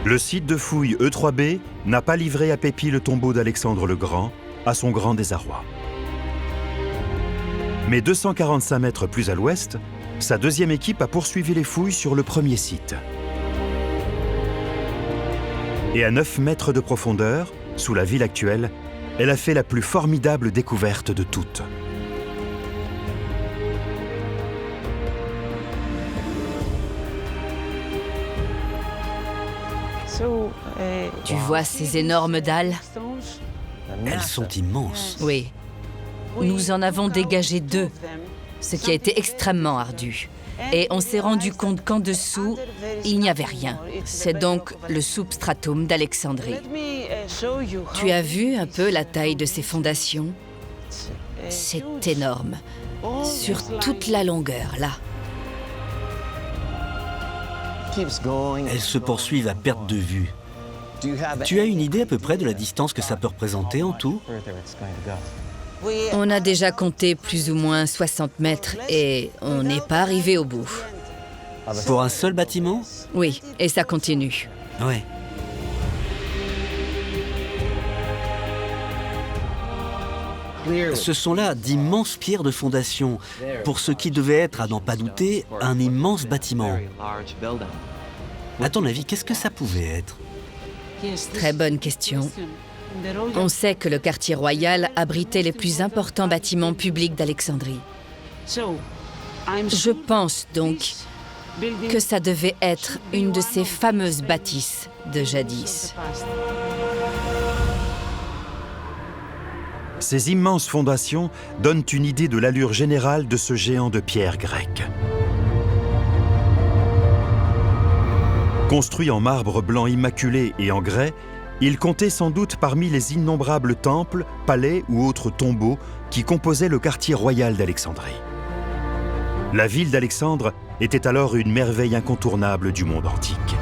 Le site de fouilles E3B n'a pas livré à Pépi le tombeau d'Alexandre le Grand, à son grand désarroi. Mais 245 mètres plus à l'ouest, sa deuxième équipe a poursuivi les fouilles sur le premier site. Et à 9 mètres de profondeur, sous la ville actuelle, elle a fait la plus formidable découverte de toutes. Tu vois ces énormes dalles? Elles sont immenses. Oui. Nous en avons dégagé 2, ce qui a été extrêmement ardu. Et on s'est rendu compte qu'en dessous, il n'y avait rien. C'est donc le substratum d'Alexandrie. Tu as vu un peu la taille de ces fondations? C'est énorme. Sur toute la longueur, là. Elles se poursuivent à perte de vue. Tu as une idée à peu près de la distance que ça peut représenter en tout? On a déjà compté plus ou moins 60 mètres et on n'est pas arrivé au bout. Pour un seul bâtiment? Oui, et ça continue. Ouais. Ce sont là d'immenses pierres de fondation, pour ce qui devait être, à n'en pas douter, un immense bâtiment. À ton avis, qu'est-ce que ça pouvait être? Très bonne question. On sait que le quartier royal abritait les plus importants bâtiments publics d'Alexandrie. Je pense donc que ça devait être une de ces fameuses bâtisses de jadis. Ces immenses fondations donnent une idée de l'allure générale de ce géant de pierre grec. Construit en marbre blanc immaculé et en grès, il comptait sans doute parmi les innombrables temples, palais ou autres tombeaux qui composaient le quartier royal d'Alexandrie. La ville d'Alexandre était alors une merveille incontournable du monde antique.